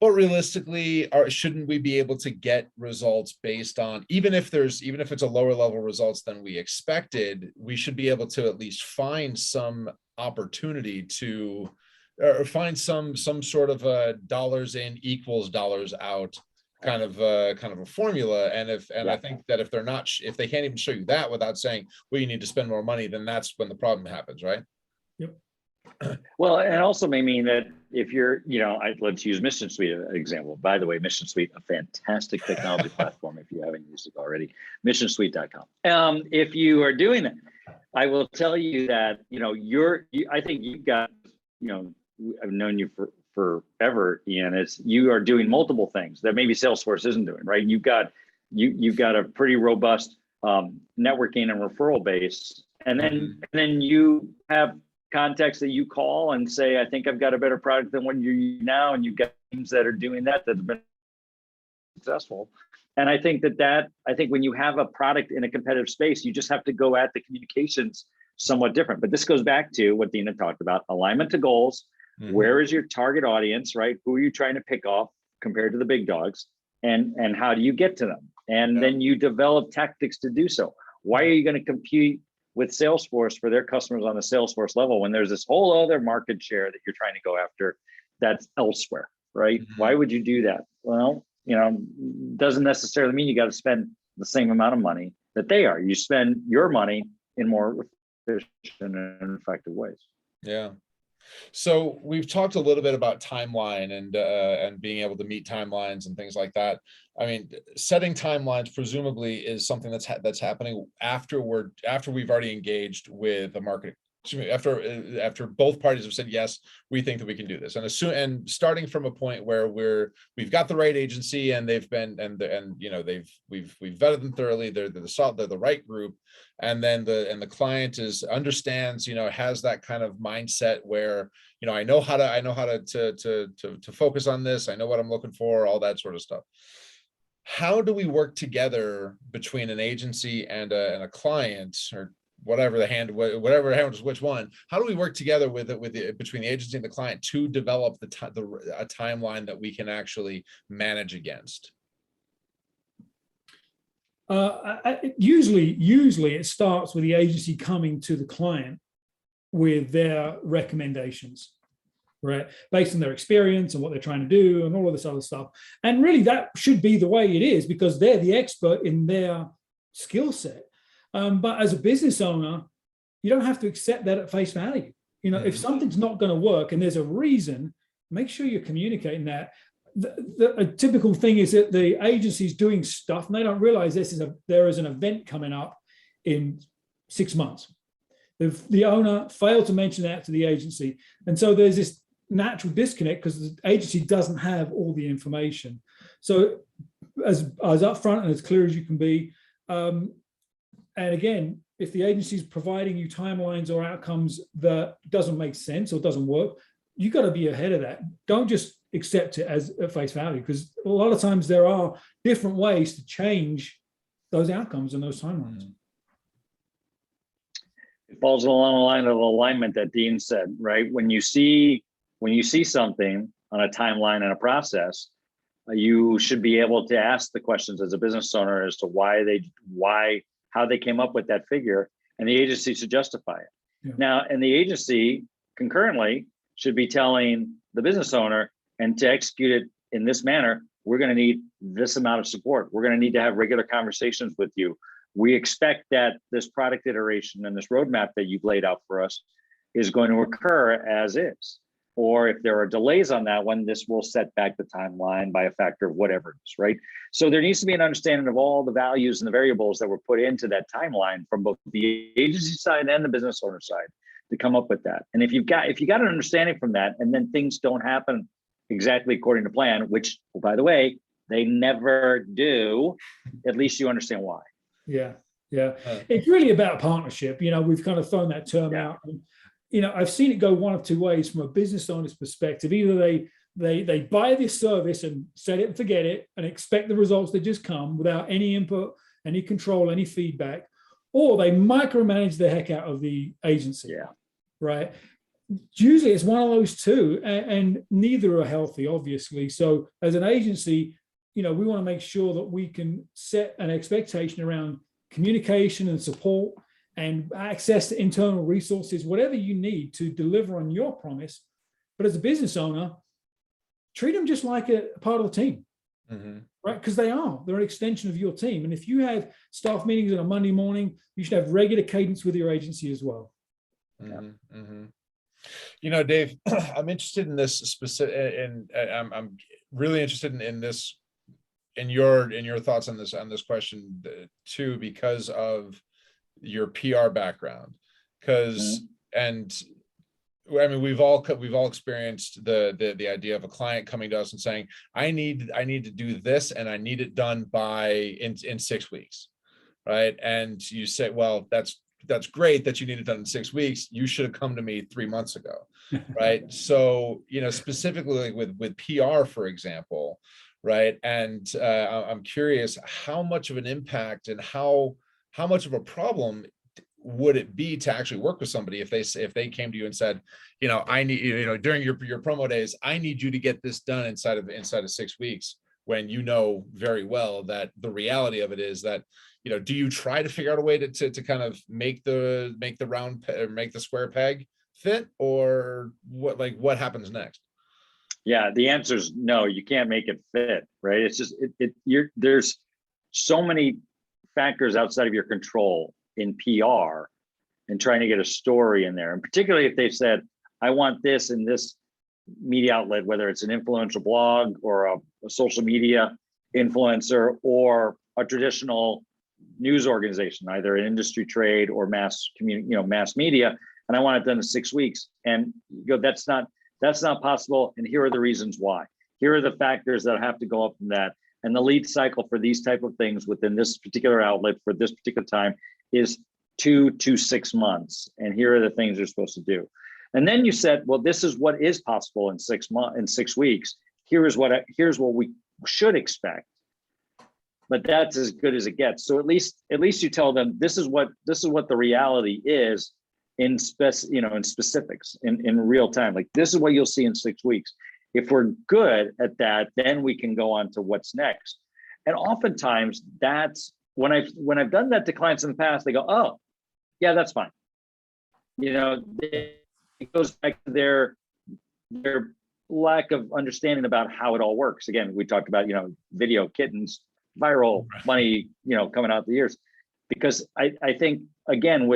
A: But realistically, shouldn't we be able to get results based on, even if it's a lower level results than we expected, we should be able to at least find some opportunity to, or find some sort of a dollars in equals dollars out kind of a formula. And I think that if they can't even show you that without saying, well, you need to spend more money, then that's when the problem happens, right?
C: Yep.
B: Well, it also may mean that if you're, let's use Mission Suite as an example. By the way, Mission Suite, a fantastic technology platform if you haven't used it already, missionsuite.com. If you are doing that, I will tell you that, I think you've got, I've known you for forever, Ian, you are doing multiple things that maybe Salesforce isn't doing, right? You've got a pretty robust networking and referral base. And then you have contacts that you call and say, I think I've got a better product than what you use now. And you've got teams that are doing that have been successful. And I think I think when you have a product in a competitive space, you just have to go at the communications somewhat different. But this goes back to what Dina talked about, alignment to goals. Mm-hmm. Where is your target audience, right? Who are you trying to pick off compared to the big dogs? And how do you get to them? And then you develop tactics to do so. Why are you going to compete with Salesforce for their customers on the Salesforce level when there's this whole other market share that you're trying to go after that's elsewhere, right? Mm-hmm. Why would you do that? Well, doesn't necessarily mean you got to spend the same amount of money that they are. You spend your money in more efficient and effective ways.
A: Yeah. So we've talked a little bit about timeline and being able to meet timelines and things like that. I mean, setting timelines presumably is something that's happening after we've already engaged with a after both parties have said yes, we think that we can do this, and starting from a point where we've got the right agency, and they've been we've vetted them thoroughly, they're the right group, and then the client understands, has that kind of mindset where I know how to focus on this, I know what I'm looking for, all that sort of stuff. How do we work together between an agency and a client, or whatever handles which one? How do we work together between the agency and the client to develop a timeline that we can actually manage against?
C: Usually it starts with the agency coming to the client with their recommendations, right? Based on their experience and what they're trying to do and all of this other stuff. And really that should be the way it is, because they're the expert in their skill set. But as a business owner, you don't have to accept that at face value. If something's not going to work and there's a reason, make sure you're communicating that. A typical thing is that the agency's doing stuff and they don't realize there is an event coming up in 6 months. The owner failed to mention that to the agency. And so there's this natural disconnect because the agency doesn't have all the information. So as upfront and as clear as you can be, and again, if the agency is providing you timelines or outcomes that doesn't make sense or doesn't work, you got to be ahead of that. Don't just accept it as at face value, because a lot of times there are different ways to change those outcomes and those timelines.
B: It falls along the line of alignment that Dean said, right? When you see something on a timeline and a process, you should be able to ask the questions as a business owner as to how they came up with that figure, and the agency should justify it. Yeah. Now, and the agency concurrently should be telling the business owner, and to execute it in this manner, we're going to need this amount of support. We're going to need to have regular conversations with you. We expect that this product iteration and this roadmap that you've laid out for us is going to occur as is. Or if there are delays on that one, this will set back the timeline by a factor of whatever it is, right? So there needs to be an understanding of all the values and the variables that were put into that timeline from both the agency side and the business owner side to come up with that. And if you got an understanding from that, and then things don't happen exactly according to plan, which, by the way, they never do, at least you understand why.
C: Yeah. It's really about partnership. We've kind of thrown that term out. I've seen it go one of two ways from a business owner's perspective. Either they buy this service and set it and forget it and expect the results to just come without any input, any control, any feedback, or they micromanage the heck out of the agency. Yeah. Right. Usually it's one of those two, and neither are healthy, obviously. So as an agency, we want to make sure that we can set an expectation around communication and support and access to internal resources, whatever you need to deliver on your promise. But as a business owner, treat them just like a part of the team, right? Because they're an extension of your team. And if you have staff meetings on a Monday morning, you should have regular cadence with your agency as well.
A: Dave, I'm interested in this specific, and I'm really interested in this, in your thoughts on this question too, because of your PR background. And I mean, we've all experienced the idea of a client coming to us and saying, I need to do this, and I need it done in 6 weeks, right? And you say, well, that's great that you need it done in 6 weeks. You should have come to me 3 months ago, right? So, specifically with PR, for example, right? And I'm curious, how much of an impact and how much of a problem would it be to actually work with somebody if they came to you and said, I need, during your promo days, I need you to get this done inside of 6 weeks, when very well that the reality of it is that, do you try to figure out a way to kind of make the round or make the square peg fit, or what happens next?
B: Yeah, the answer is no, you can't make it fit, right? It's just, there's so many factors outside of your control in PR and trying to get a story in there. And particularly if they said, I want this in this media outlet, whether it's an influential blog or a social media influencer or a traditional news organization, either an industry trade or mass media. and I want it done in 6 weeks. And you go, that's not possible. And here are the reasons why. Here are the factors that have to go up in that. And the lead cycle for these type of things within this particular outlet for this particular time is 2 to 6 months. And here are the things you're supposed to do. And then you said, well, this is what is possible in 6 months, in 6 weeks. Here's what we should expect. But that's as good as it gets. So at least you tell them this is what the reality is in specifics in real time. Like, this is what you'll see in 6 weeks. If we're good at that, then we can go on to what's next. And oftentimes that's when I've done that to clients in the past, they go, oh, yeah, that's fine. It goes back to their lack of understanding about how it all works. Again, we talked about, video kittens, viral money, coming out the ears. Because I think, again,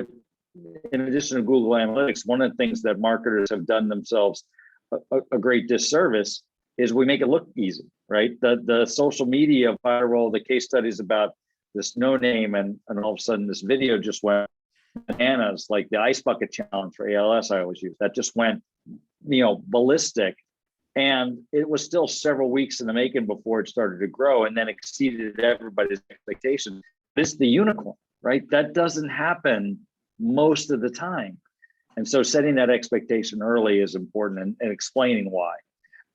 B: in addition to Google Analytics, one of the things that marketers have done themselves a great disservice is we make it look easy, right? The social media viral, the case studies about this no name, and all of a sudden this video just went bananas, like the ice bucket challenge for ALS I always use. That just went, ballistic. And it was still several weeks in the making before it started to grow and then exceeded everybody's expectations. This is the unicorn, right? That doesn't happen most of the time. And so setting that expectation early is important, and explaining why.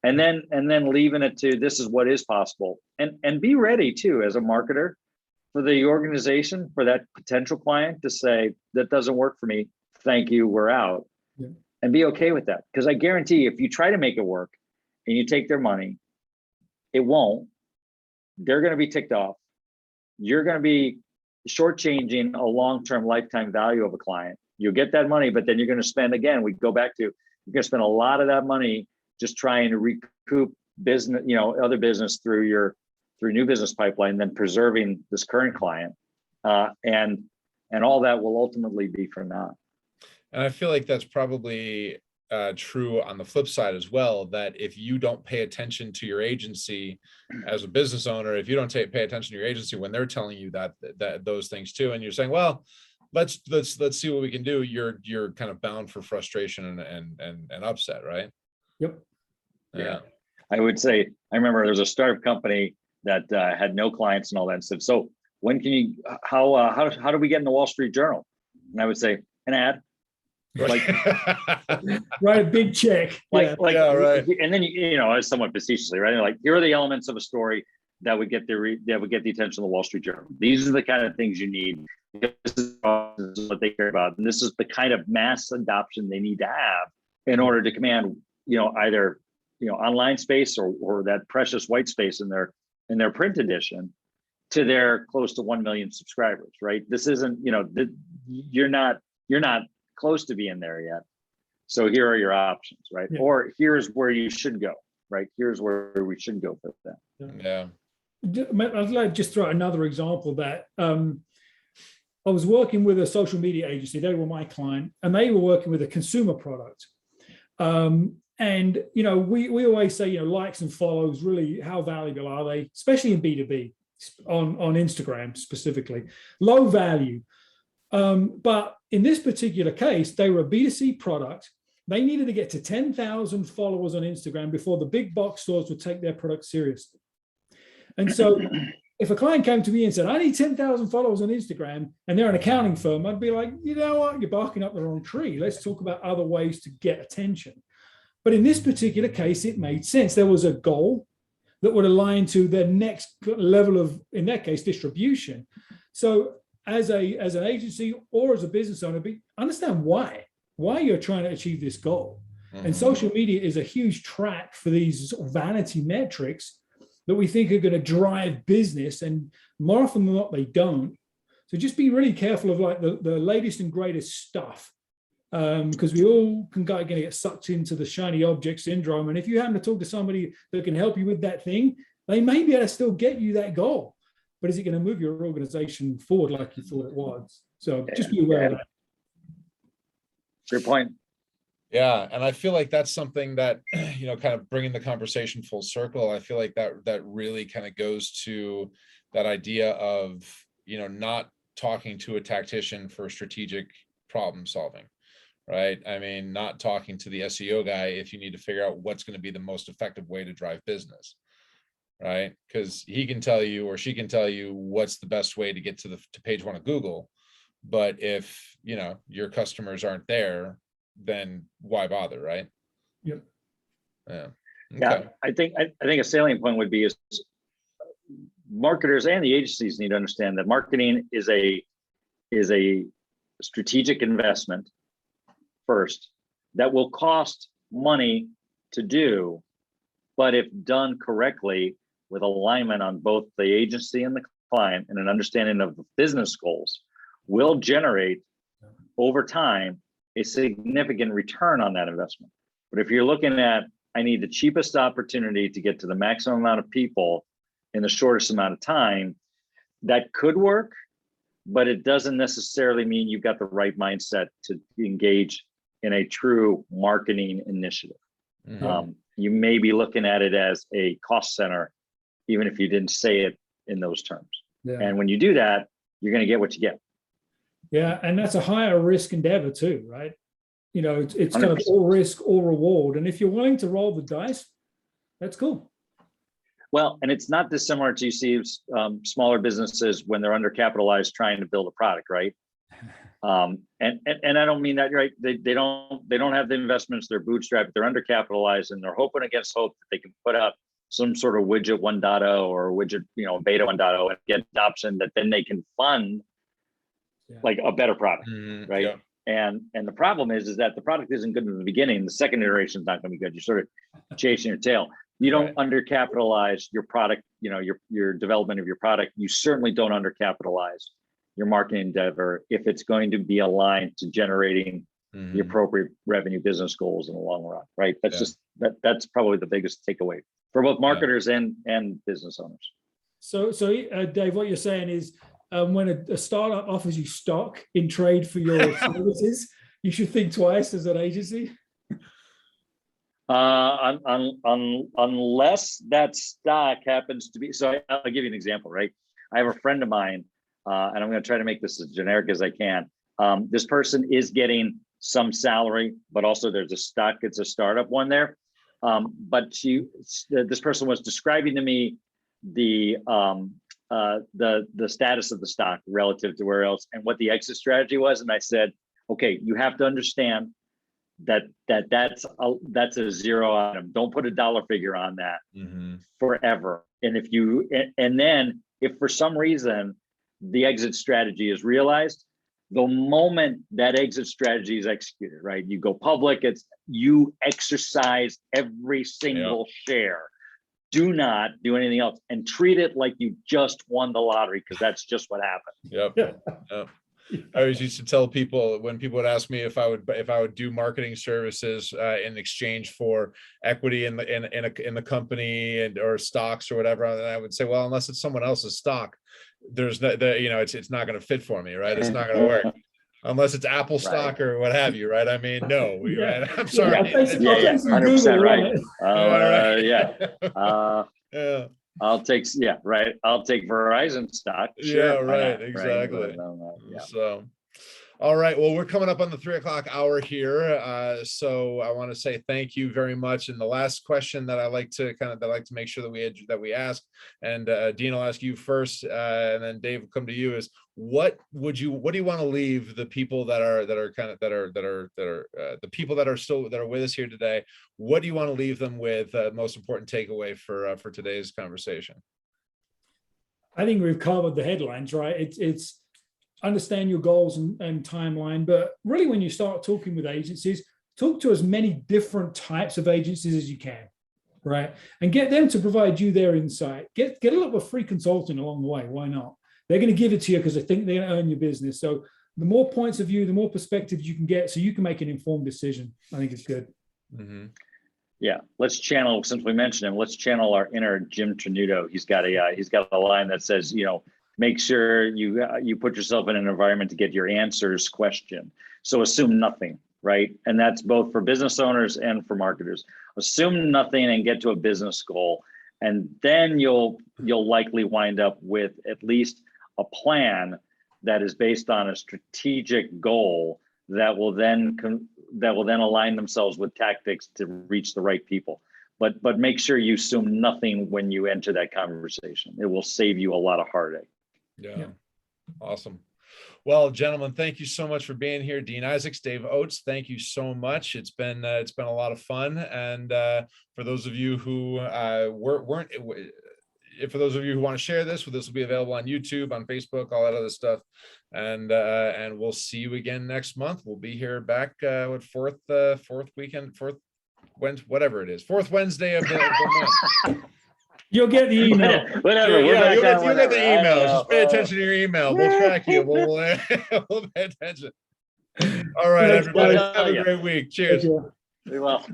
B: And then leaving it to this is what is possible. And be ready too, as a marketer, for the organization, for that potential client to say, that doesn't work for me. Thank you, we're out. Yeah. And be okay with that. Because I guarantee if you try to make it work and you take their money, it won't. They're going to be ticked off. You're going to be shortchanging a long-term lifetime value of a client. You'll get that money, but then you're going to spend, again, we go back to, you're going to spend a lot of that money just trying to recoup business, other business through new business pipeline, then preserving this current client. And all that will ultimately be for naught.
A: And I feel like that's probably true on the flip side as well, that if you don't pay attention to your agency as a business owner, if you don't pay attention to your agency when they're telling you that those things too, and you're saying, well, let's see what we can do, you're kind of bound for frustration and upset, right?
C: Yep.
B: Yeah. I would say, I remember there was a startup company that had no clients and all that and said, so when can you, how do we get in the Wall Street Journal? And I would say, an ad. Like,
C: right, a big check.
B: Like,
A: yeah, right.
B: And then as somewhat facetiously, right? Like, here are the elements of a story that would get the attention of the Wall Street Journal. These are the kind of things you need. This is what they care about, and this is the kind of mass adoption they need to have in order to command, either online space or that precious white space in their print edition to their close to 1 million subscribers. Right? This isn't, you're not close to being there yet. So here are your options, right? Yeah. Or here's where you should go, right? Here's where we should go for that.
A: Yeah.
C: I'd like to just throw out another example that I was working with a social media agency. They were my client, and they were working with a consumer product. And we always say, likes and follows, really, how valuable are they, especially in B2B, on Instagram specifically, low value. But in this particular case, they were a B2C product. They needed to get to 10,000 followers on Instagram before the big box stores would take their product seriously. And so if a client came to me and said, I need 10,000 followers on Instagram, and they're an accounting firm, I'd be like, you know what, you're barking up the wrong tree. Let's talk about other ways to get attention. But in this particular case, it made sense. There was a goal that would align to their next level of, in that case, distribution. So as an agency or as a business owner, understand why you're trying to achieve this goal. Mm-hmm. And social media is a huge track for these sort of vanity metrics that we think are going to drive business, and more often than not, they don't. So just be really careful of like the latest and greatest stuff, because we all can get sucked into the shiny object syndrome. And if you happen to talk to somebody that can help you with that thing, they may be able to still get you that goal. But is it going to move your organization forward like you thought it was? So just be aware of that.
B: Good point.
A: Yeah, and I feel like that's something that, kind of bringing the conversation full circle, I feel like that really kind of goes to that idea of, not talking to a tactician for strategic problem solving, right? I mean, not talking to the SEO guy if you need to figure out what's going to be the most effective way to drive business, right? Because he can tell you, or she can tell you, what's the best way to get to page one of Google. But if, you know, your customers aren't there, then why bother, right?
C: Yep.
A: Yeah.
B: Yeah,
A: Okay.
B: I think a salient point would be is marketers and the agencies need to understand that marketing is a strategic investment first that will cost money to do, but if done correctly with alignment on both the agency and the client and an understanding of the business goals, will generate over time a significant return on that investment. But if you're looking at, I need the cheapest opportunity to get to the maximum amount of people in the shortest amount of time, that could work, but it doesn't necessarily mean you've got the right mindset to engage in a true marketing initiative.
A: Mhm.
B: You may be looking at it as a cost center, even if you didn't say it in those terms.
C: Yeah.
B: And when you do that, you're going to get what you get.
C: Yeah, and that's a higher risk endeavor too, right? You know, it's kind of
B: 100%.
C: all risk, all reward. And if you're willing to roll the dice, that's cool.
B: Well, and it's not dissimilar to, you see smaller businesses when they're undercapitalized trying to build a product, right? And I don't mean that, right? They don't have the investments, they're bootstrapped, they're undercapitalized, and they're hoping against hope that they can put up some sort of widget 1.0 or widget, you know, beta 1.0 and get adoption that then they can fund like a better product, right?
A: Yeah.
B: And the problem is that the product isn't good in the beginning. The second iteration is not going to be good. You're sort of chasing your tail. You don't undercapitalize your product, you know, your development of your product. You certainly don't undercapitalize your marketing endeavor if it's going to be aligned to generating the appropriate revenue business goals in the long run, right? That's just that's probably the biggest takeaway for both marketers and business owners.
C: So Dave, what you're saying is when a startup offers you stock in trade for your services, you should think twice as an agency.
B: Unless that stock happens to be, so I'll give you an example, right? I have a friend of mine, and I'm going to try to make this as generic as I can. This person is getting some salary, but also there's a stock, it's a startup one there. But this person was describing to me the status of the stock relative to where else and what the exit strategy was. And I said, okay, you have to understand that's a zero item. Don't put a dollar figure on that forever. And then if for some reason the exit strategy is realized, the moment that exit strategy is executed, right? You go public, you exercise every single share. Do not do anything else and treat it like you just won the lottery, because that's just what happened.
A: Yep. I always used to tell people when people would ask me if I would do marketing services in exchange for equity in the company or stocks or whatever, and I would say, well, unless it's someone else's stock, there's no, it's not going to fit for me, right? It's not going to work. Unless it's Apple stock or what have you, right? I mean, no, right? I'm sorry.
C: I'll take some
B: 100%
C: right.
B: I'll take Verizon stock. Sure,
A: exactly. So, all right. Well, we're coming up on the 3 o'clock hour here. So I want to say thank you very much. And the last question that I like to make sure that we ask, and Dean, I'll ask you first, and then Dave will come to you, is what do you want to leave the people that are the people that are with us here today? What do you want to leave them with? Most important takeaway for today's conversation?
C: I think we've covered the headlines, right? It's understand your goals and timeline, but really when you start talking with agencies, talk to as many different types of agencies as you can, right? And get them to provide you their insight. Get a little bit of free consulting along the way. Why not? They're going to give it to you because they think they're going to earn your business. So the more points of view, the more perspectives you can get, so you can make an informed decision. I think it's good.
B: Yeah, let's channel, since we mentioned him, let's channel our inner Jim Trenuto. He's got a line that says, make sure you put yourself in an environment to get your answers questioned. So assume nothing, right? And that's both for business owners and for marketers. Assume nothing and get to a business goal. And then you'll likely wind up with at least a plan that is based on a strategic goal that will then then align themselves with tactics to reach the right people. But make sure you assume nothing when you enter that conversation. It will save you a lot of heartache.
A: Yeah. Awesome. Well, gentlemen, thank you so much for being here. Dean Isaacs, Dave Oates, thank you so much. It's been a lot of fun. And for those of you who for those of you who want to share this will be available on YouTube, on Facebook, all that other stuff. And we'll see you again next month. We'll be here back with fourth Wednesday of the month.
C: You'll get the email.
B: Whatever.
A: Yeah, you'll get the email. Just pay attention to your email. We'll track you. We'll pay attention. All right,
C: Thanks,
A: everybody.
C: guys.
A: Have a great week. Cheers.
B: Be well.